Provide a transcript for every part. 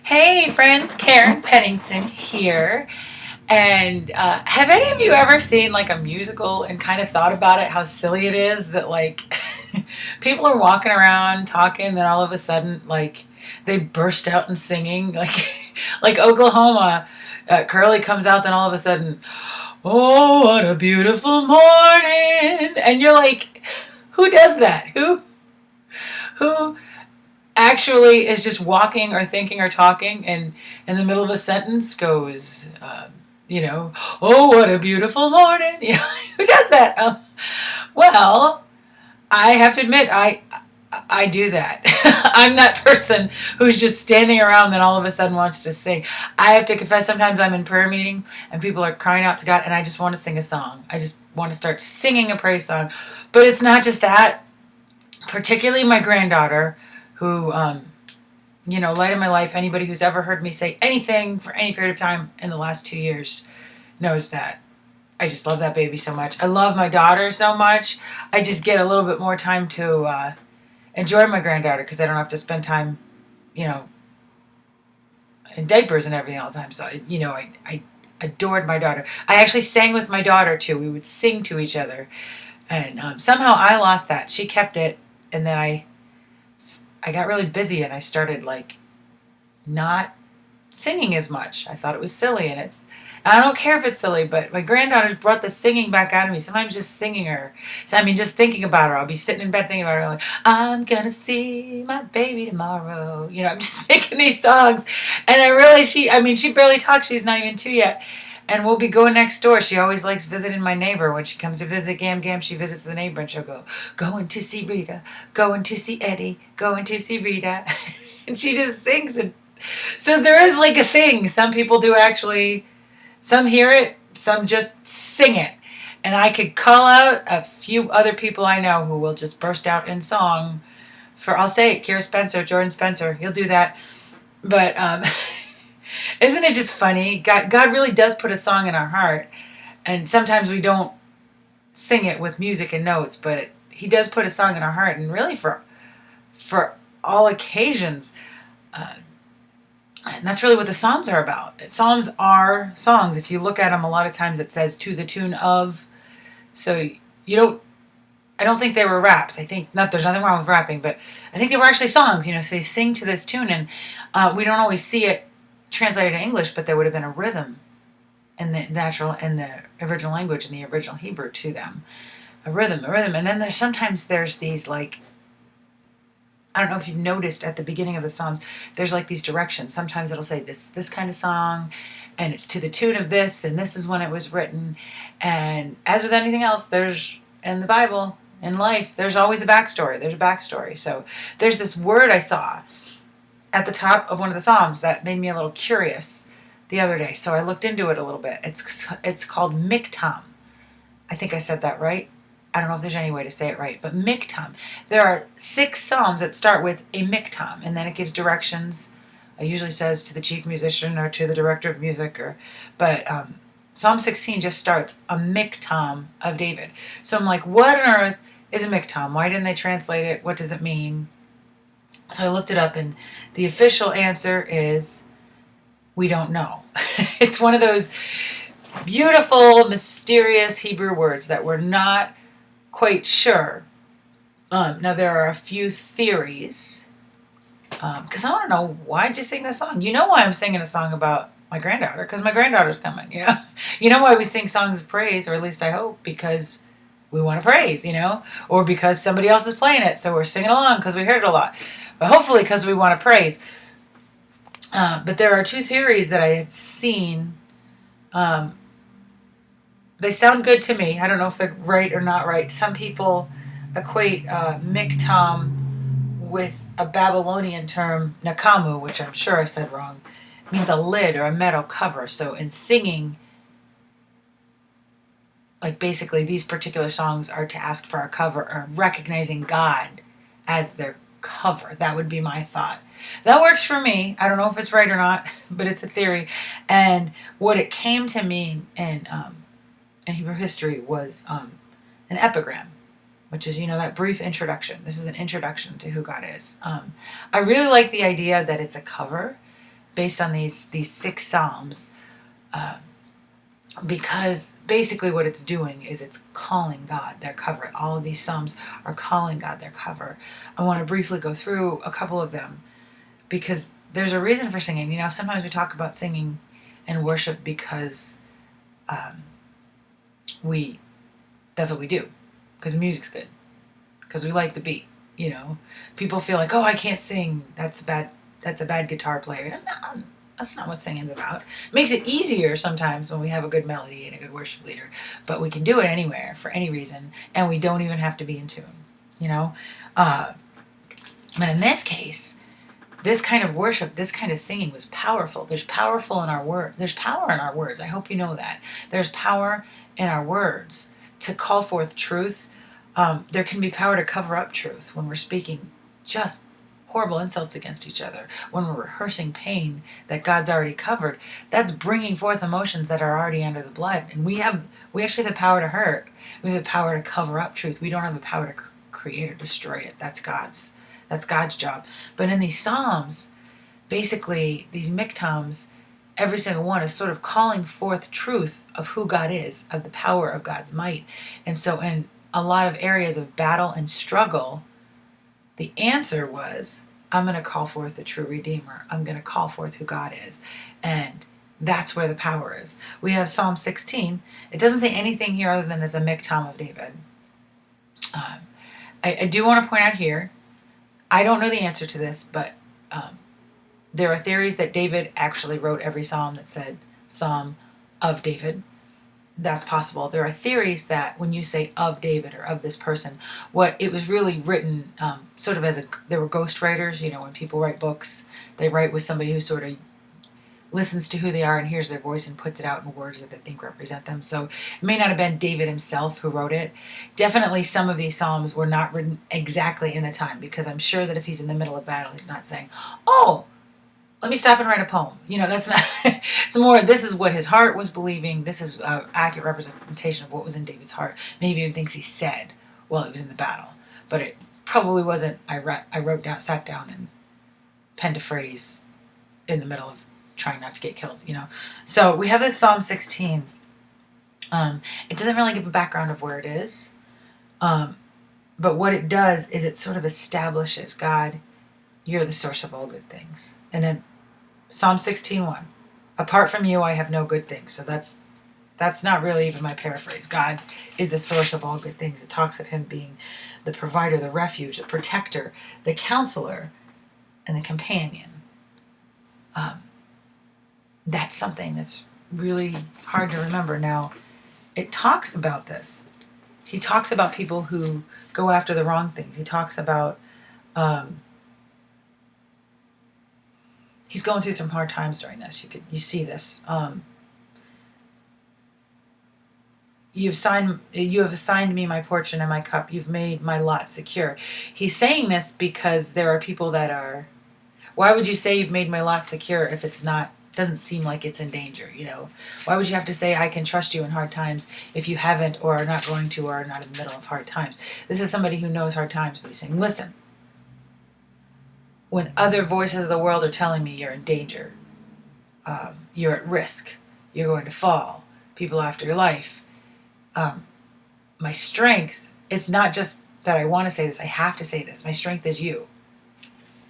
Hey friends, Karen Pennington here. And have any of you ever seen like a musical and kind of thought about it, how silly it is that like people are walking around talking, then all of a sudden like they burst out in singing, like like Oklahoma. Curly comes out, then all of a sudden, oh, what a beautiful morning, and you're like, who does that? Who actually is just walking or thinking or talking and in the middle of a sentence goes, oh, what a beautiful morning. Who does that? Well, I have to admit, I do that. I'm that person who's just standing around and all of a sudden wants to sing. I have to confess, sometimes I'm in prayer meeting and people are crying out to God and I just want to sing a song. I just want to start singing a praise song. But it's not just that. Particularly my granddaughter, who light of my life, anybody who's ever heard me say anything for any period of time in the last 2 years knows that I just love that baby so much. I love my daughter so much. I just get a little bit more time to enjoy my granddaughter because I don't have to spend time, you know, in diapers and everything all the time. So, I adored my daughter. I actually sang with my daughter too. We would sing to each other. And somehow I lost that. She kept it. And then I got really busy and I started like not singing as much. I thought it was silly, and I don't care if it's silly, but my granddaughter's brought the singing back out of me. Sometimes just singing her. So, I mean, just thinking about her. I'll be sitting in bed thinking about her, like, I'm gonna see my baby tomorrow. I'm just making these songs. And she barely talks. She's not even 2 yet. And we'll be going next door. She always likes visiting my neighbor. When she comes to visit Gam Gam, she visits the neighbor and she'll go, going to see Rita, going to see Eddie, going to see Rita. And she just sings. And so there is like a thing. Some people do actually, some hear it, some just sing it. And I could call out a few other people I know who will just burst out in song I'll say it, Kira Spencer, Jordan Spencer, he'll do that. But isn't it just funny? God really does put a song in our heart. And sometimes we don't sing it with music and notes, but he does put a song in our heart. And really for all occasions. And that's really what the Psalms are about. Psalms are songs. If you look at them, a lot of times it says to the tune of. So I don't think they were raps. I think, there's nothing wrong with rapping, but I think they were actually songs. So they sing to this tune, and we don't always see it translated in English, but there would have been a rhythm in the original language, in the original Hebrew to them. A rhythm. And then sometimes there's these like, I don't know if you've noticed at the beginning of the Psalms, there's like these directions. Sometimes it'll say this kind of song, and it's to the tune of this, and this is when it was written. And as with anything else, there's, in the Bible, in life, there's always a backstory. There's a backstory. So there's this word I saw at the top of one of the Psalms that made me a little curious the other day. So I looked into it a little bit. It's called miktam. I think I said that right. I don't know if there's any way to say it right, but miktam. There are 6 psalms that start with a miktam, and then it gives directions. It usually says to the chief musician or to the director of music, but Psalm 16 just starts a miktam of David. So I'm like, what on earth is a miktam? Why didn't they translate it? What does it mean? So I looked it up, and the official answer is we don't know. It's one of those beautiful, mysterious Hebrew words that we're not quite sure. Now there are a few theories, because I want to know, why'd you sing this song? You know why I'm singing a song about my granddaughter, because my granddaughter's coming. You know why we sing songs of praise, or at least I hope, because we want to praise, or because somebody else is playing it, so we're singing along because we heard it a lot, but hopefully because we want to praise. But there are 2 theories that I had seen. They sound good to me. I don't know if they're right or not right. Some people equate miktam with a Babylonian term, nakamu, which I'm sure I said wrong. It means a lid or a metal cover. So in singing, like basically these particular songs are to ask for a cover, or recognizing God as their cover. That would be my thought. That works for me. I don't know if it's right or not, but it's a theory. And what it came to mean in Hebrew history was an epigram, which is, that brief introduction. This is an introduction to who God is. I really like the idea that it's a cover, based on these 6 psalms, uh, because basically what it's doing is it's calling God their cover. All of these psalms are calling God their cover. I want to briefly go through a couple of them because there's a reason for singing. You know, sometimes we talk about singing and worship because um, we that's what we do, because the music's good, because we like the beat. You know, people feel like, oh, I can't sing. That's a bad guitar player. No, that's not what singing's about. It makes it easier sometimes when we have a good melody and a good worship leader, but we can do it anywhere for any reason, and we don't even have to be in tune. You know, but in this case, this kind of worship, this kind of singing was powerful. There's powerful in our word. There's power in our words. I hope you know that. There's power in our words to call forth truth. There can be power to cover up truth when we're speaking just horrible insults against each other, when we're rehearsing pain that God's already covered. That's bringing forth emotions that are already under the blood. And we actually have the power to hurt. We have the power to cover up truth. We don't have the power to create or destroy it. That's God's job. But in these psalms, basically these miktams, every single one is sort of calling forth truth of who God is, of the power of God's might. And so in a lot of areas of battle and struggle, the answer was, I'm going to call forth the true Redeemer. I'm going to call forth who God is. And that's where the power is. We have Psalm 16. It doesn't say anything here other than it's a miktam of David. I do want to point out here, I don't know the answer to this, but there are theories that David actually wrote every psalm that said Psalm of David. That's possible. There are theories that when you say of David or of this person, what it was really written sort of there were ghostwriters. You know, when people write books, they write with somebody who sort of listens to who they are and hears their voice and puts it out in words that they think represent them. So it may not have been David himself who wrote it. Definitely some of these psalms were not written exactly in the time, because I'm sure that if he's in the middle of battle, he's not saying, oh, let me stop and write a poem. You know, that's not, it's more, this is what his heart was believing. This is an accurate representation of what was in David's heart. Maybe even things he said while he was in the battle. But it probably wasn't, sat down and penned a phrase in the middle of trying not to get killed, you know. So we have this Psalm 16. It doesn't really give a background of where it is. But what it does is it sort of establishes, God, you're the source of all good things. And then Psalm 16:1, apart from you, I have no good things. So that's not really even my paraphrase. God is the source of all good things. It talks of him being the provider, the refuge, the protector, the counselor, and the companion. That's something that's really hard to remember. Now, it talks about this. He talks about people who go after the wrong things. He talks about he's going through some hard times during this. You see this. You have assigned me my portion and my cup. You've made my lot secure. He's saying this because there are people that are. Why would you say you've made my lot secure if it's not? Doesn't seem like it's in danger. You know, why would you have to say I can trust you in hard times if you haven't, or are not going to, or are not in the middle of hard times? This is somebody who knows hard times, but he's saying, listen. When other voices of the world are telling me you're in danger, you're at risk, you're going to fall, people after your life, my strength, it's not just that I want to say this, I have to say this. My strength is you.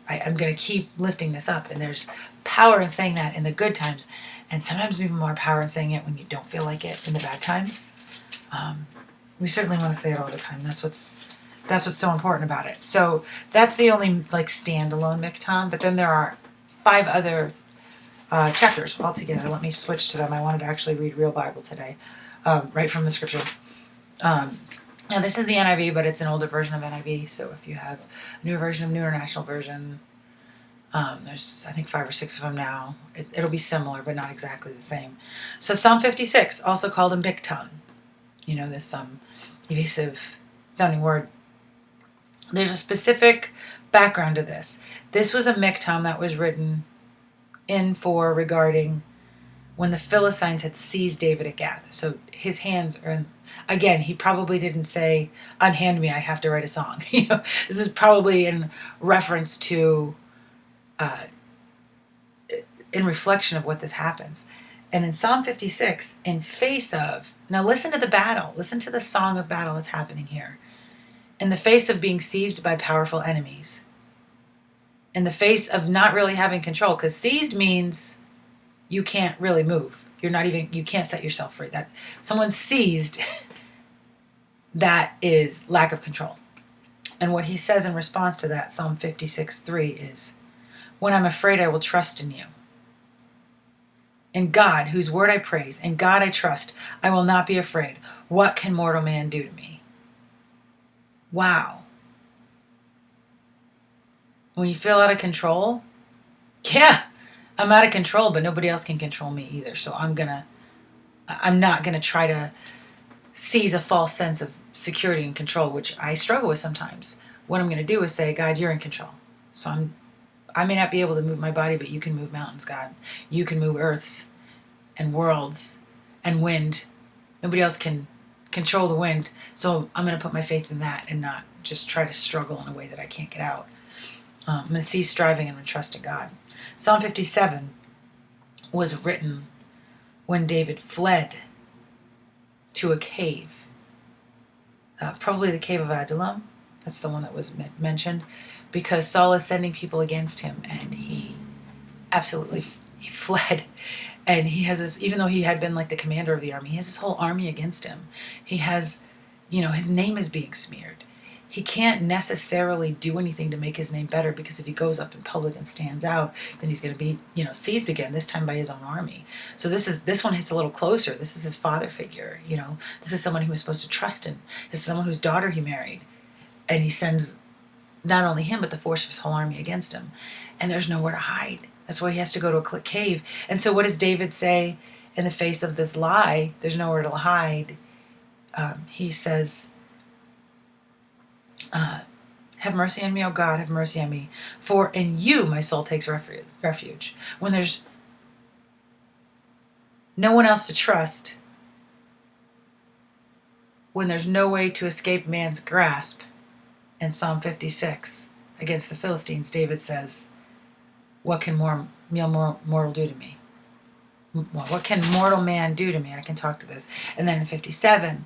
I'm going to keep lifting this up. And there's power in saying that in the good times. And sometimes even more power in saying it when you don't feel like it in the bad times. We certainly want to say it all the time. That's what's so important about it. So that's the only like standalone miktam. But then there are 5 other chapters altogether. Let me switch to them. I wanted to actually read real Bible today, right from the scripture. Now this is the NIV, but it's an older version of NIV. So if you have a newer version of New International Version, there's I think 5 or 6 of them now. It'll be similar, but not exactly the same. So Psalm 56, also called a miktam. You know, this evasive sounding word. There's a specific background to this. This was a miktam that was written regarding when the Philistines had seized David at Gath. So his hands are in. Again, he probably didn't say, unhand me, I have to write a song. You know, this is probably in reference to in reflection of what this happens. And in Psalm 56, in face of, now listen to the battle, listen to the song of battle that's happening here. In the face of being seized by powerful enemies, in the face of not really having control, because seized means you can't really move. You can't set yourself free. That someone's seized, that is lack of control. And what he says in response to that, Psalm 56:3, is, when I'm afraid, I will trust in you. In God, whose word I praise, in God I trust, I will not be afraid. What can mortal man do to me? Wow. When you feel out of control, yeah, I'm out of control, but nobody else can control me either. So I'm not gonna try to seize a false sense of security and control, which I struggle with sometimes. What I'm gonna do is say, God, you're in control. So I may not be able to move my body, but you can move mountains, God. You can move earths and worlds and wind. Nobody else can control the wind. So I'm going to put my faith in that and not just try to struggle in a way that I can't get out. I'm going to cease striving and I'm going to trust in God. Psalm 57 was written when David fled to a cave. Probably the cave of Adullam. That's the one that was mentioned. Because Saul is sending people against him, and he fled. And he has this, even though he had been like the commander of the army, he has this whole army against him. He has, his name is being smeared. He can't necessarily do anything to make his name better, because if he goes up in public and stands out, then he's going to be, seized again, this time by his own army. So this one hits a little closer. This is his father figure, This is someone he was supposed to trust in. This is someone whose daughter he married. And he sends not only him, but the force of his whole army against him. And there's nowhere to hide. That's why he has to go to a cave. And so what does David say in the face of this lie? There's nowhere to hide. He says, have mercy on me, O God, have mercy on me. For in you my soul takes refuge. When there's no one else to trust, when there's no way to escape man's grasp, in Psalm 56, against the Philistines, David says, what can mortal do to me? Well, what can mortal man do to me? I can talk to this. And then in 57,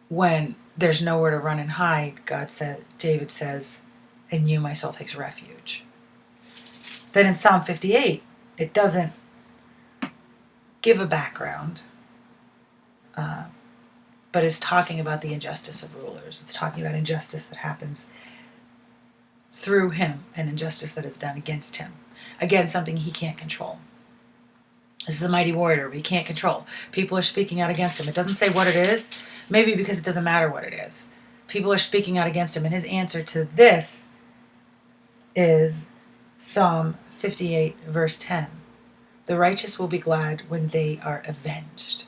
when there's nowhere to run and hide, David says, in you my soul takes refuge. Then in Psalm 58, it doesn't give a background, but it's talking about the injustice of rulers. It's talking about injustice that happens through him and injustice that is done against him. Again, something he can't control. This is a mighty warrior, but he can't control. People are speaking out against him. It doesn't say what it is, maybe because it doesn't matter what it is. People are speaking out against him, and his answer to this is Psalm 58, verse 10. The righteous will be glad when they are avenged.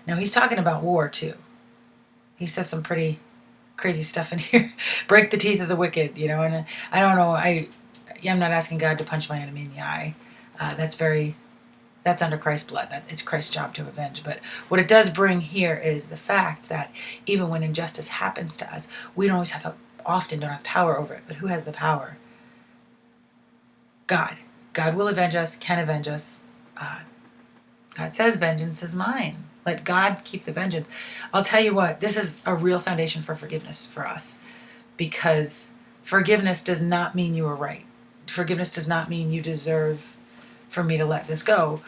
Now, he's talking about war, too. He says some pretty crazy stuff in here. Break the teeth of the wicked, and I don't know. I'm not asking God to punch my enemy in the eye. That's under Christ's blood. It's Christ's job to avenge. But what it does bring here is the fact that even when injustice happens to us, we don't often don't have power over it. But who has the power? God. God will avenge us, can avenge us. God says, vengeance is mine. Let God keep the vengeance. I'll tell you what, this is a real foundation for forgiveness for us, because forgiveness does not mean you were right. Forgiveness does not mean you deserve for me to let this go,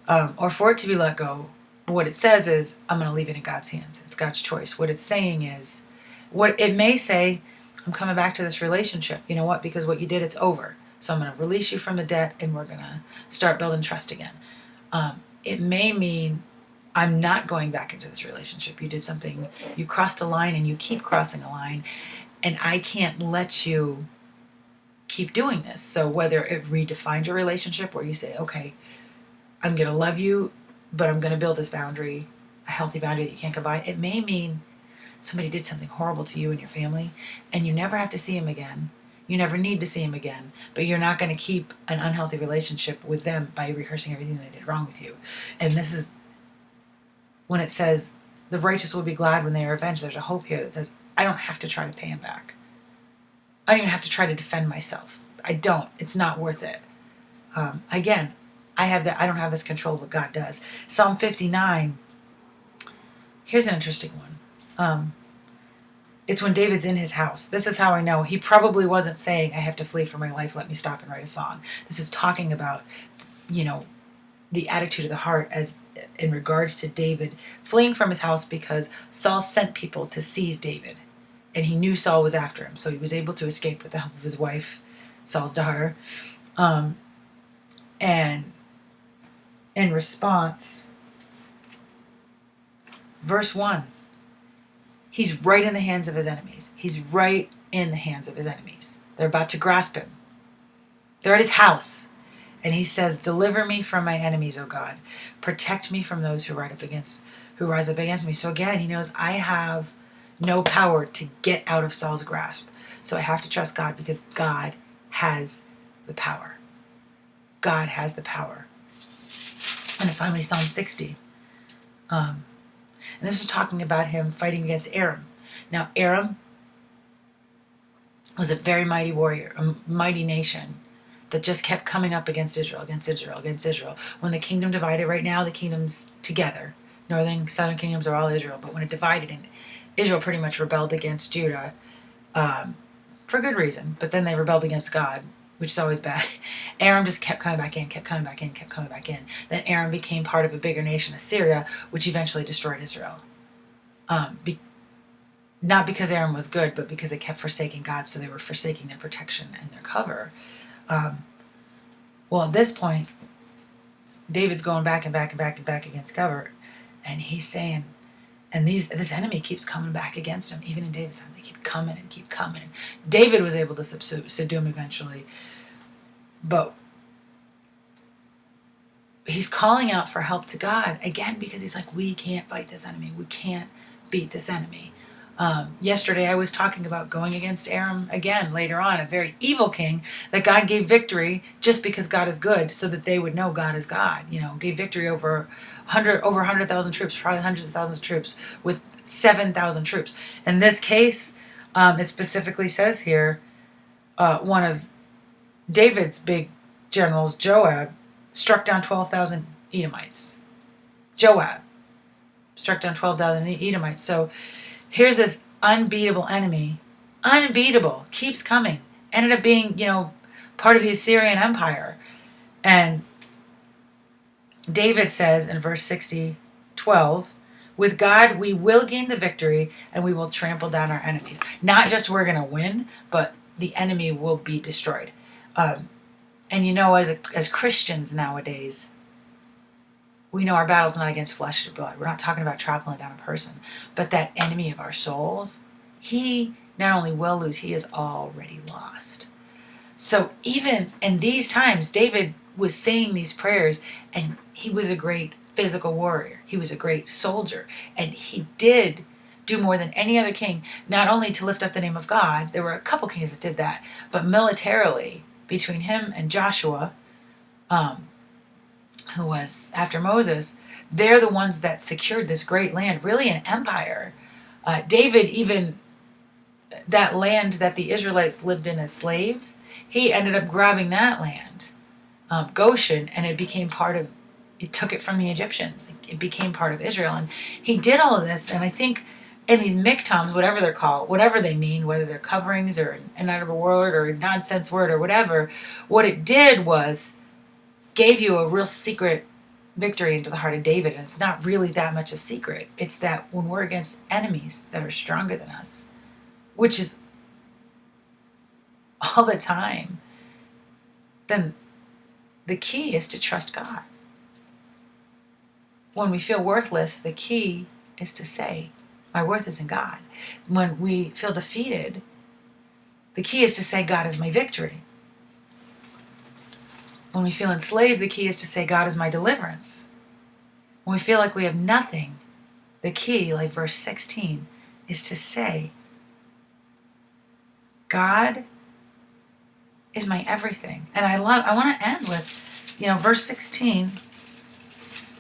or for it to be let go. What it says is, I'm going to leave it in God's hands. It's God's choice. What it's saying is, what it may say, I'm coming back to this relationship. You know what? Because what you did, it's over. So I'm going to release you from the debt, and we're going to start building trust again. It may mean I'm not going back into this relationship. You did something, you crossed a line, and you keep crossing a line, and I can't let you keep doing this. So whether it redefines your relationship, where you say, okay, I'm going to love you, but I'm going to build this boundary, a healthy boundary that you can't go by. It may mean somebody did something horrible to you and your family, and you never have to see him again. You never need to see him again, but you're not going to keep an unhealthy relationship with them by rehearsing everything they did wrong with you. And this is when it says, the righteous will be glad when they are avenged. There's a hope here that says, I don't have to try to pay him back. I don't even have to try to defend myself. I don't. It's not worth it. Again, I don't have this control, but God does. Psalm 59. Here's an interesting one. It's when David's in his house. This is how I know. He probably wasn't saying, I have to flee for my life, let me stop and write a song. This is talking about, the attitude of the heart as in regards to David fleeing from his house because Saul sent people to seize David. And he knew Saul was after him, so he was able to escape with the help of his wife, Saul's daughter. And in response, verse 1, he's right in the hands of his enemies. He's right in the hands of his enemies. They're about to grasp him. They're at his house. And he says, deliver me from my enemies, O God. Protect me from those who rise up against me. So again, he knows I have no power to get out of Saul's grasp. So I have to trust God because God has the power. God has the power. And finally, Psalm 60. And this is talking about him fighting against Aram. Now, Aram was a very mighty warrior, a mighty nation that just kept coming up against Israel. When the kingdom divided, right now the kingdom's together. Northern, southern kingdoms are all Israel. But when it divided, and Israel pretty much rebelled against Judah for good reason. But then they rebelled against God, which is always bad. Aram just kept coming back in. Then Aram became part of a bigger nation, Assyria, which eventually destroyed Israel. Not because Aram was good, but because they kept forsaking God, so they were forsaking their protection and their cover. Well, at this point, David's going back against cover, and he's saying, and this enemy keeps coming back against him, even in David's time. They keep coming. And David was able to subdue him eventually, but he's calling out for help to God again because he's like, we can't fight this enemy. We can't beat this enemy. Yesterday I was talking about going against Aram again later on, a very evil king that God gave victory just because God is good, so that they would know God is God. Gave victory over 100,000 troops, probably hundreds of thousands of troops, with 7,000 troops. In this case, it specifically says here, one of David's big generals, Joab, struck down 12,000 Edomites. Joab struck down 12,000 Edomites. So here's this unbeatable enemy, keeps coming, ended up being, part of the Assyrian Empire. And David says in verse 12, with God we will gain the victory and we will trample down our enemies. Not just we're going to win, but the enemy will be destroyed. And as Christians nowadays, we know our battle's not against flesh and blood. We're not talking about trampling down a person. But that enemy of our souls, he not only will lose, he is already lost. So even in these times, David was saying these prayers, and he was a great physical warrior. He was a great soldier. And he did do more than any other king, not only to lift up the name of God. There were a couple kings that did that. But militarily, between him and Joshua, who was after Moses, they're the ones that secured this great land, really an empire. David, even that land that the Israelites lived in as slaves, he ended up grabbing that land, Goshen, and it took it from the Egyptians. It became part of Israel. And he did all of this, and I think in these miktams, whatever they're called, whatever they mean, whether they're coverings or an out of a word or a nonsense word or whatever, what it did was gave you a real secret victory into the heart of David. And it's not really that much a secret. It's that when we're against enemies that are stronger than us, which is all the time, then the key is to trust God. When we feel worthless, the key is to say, my worth is in God. When we feel defeated, the key is to say, God is my victory. When we feel enslaved, the key is to say, God is my deliverance. When we feel like we have nothing, the key, like verse 16, is to say, God is my everything. And I want to end with, verse 16,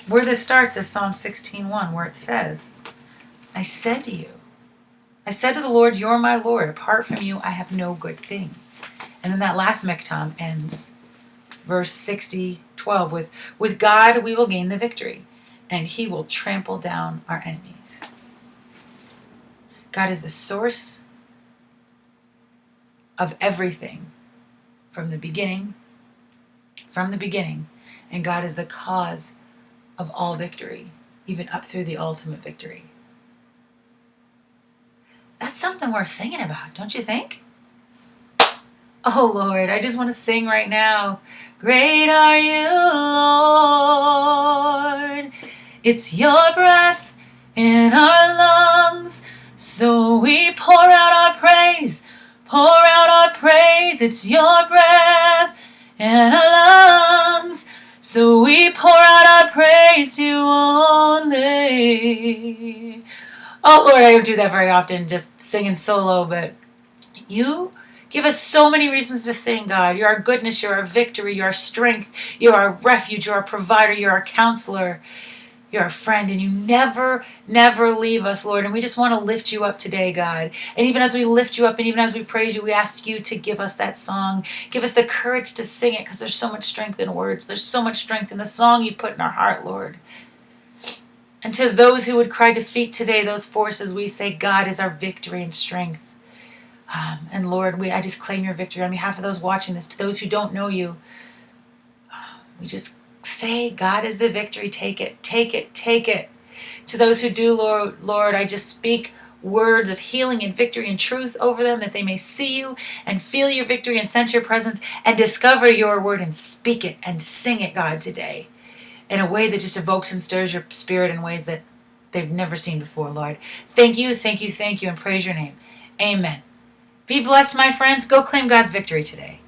where this starts is Psalm 16:1, where it says, I said to the Lord, you're my Lord. Apart from you, I have no good thing. And then that last miktam ends, verse 60:12. 12, with God we will gain the victory, and he will trample down our enemies. God is the source of everything from the beginning, and God is the cause of all victory, even up through the ultimate victory. That's something worth singing about, don't you think? Oh Lord, I just want to sing right now. Great are you, Lord. It's your breath in our lungs, so we pour out our praise, pour out our praise. It's your breath in our lungs, so we pour out our praise to you only. Oh Lord, I don't do that very often, just singing solo, but you give us so many reasons to sing, God. You're our goodness, you're our victory, you're our strength, you're our refuge, you're our provider, you're our counselor, you're our friend, and you never, never leave us, Lord. And we just want to lift you up today, God. And even as we lift you up and even as we praise you, we ask you to give us that song. Give us the courage to sing it, because there's so much strength in words. There's so much strength in the song you put in our heart, Lord. And to those who would cry defeat today, those forces, we say God is our victory and strength. And Lord, I just claim your victory on behalf of those watching this. To those who don't know you, we just say, God is the victory. Take it, take it, take it. To those who do, Lord, I just speak words of healing and victory and truth over them, that they may see you and feel your victory and sense your presence and discover your word and speak it and sing it, God, today, in a way that just evokes and stirs your spirit in ways that they've never seen before, Lord. Thank you, thank you, thank you, and praise your name. Amen. Be blessed, my friends. Go claim God's victory today.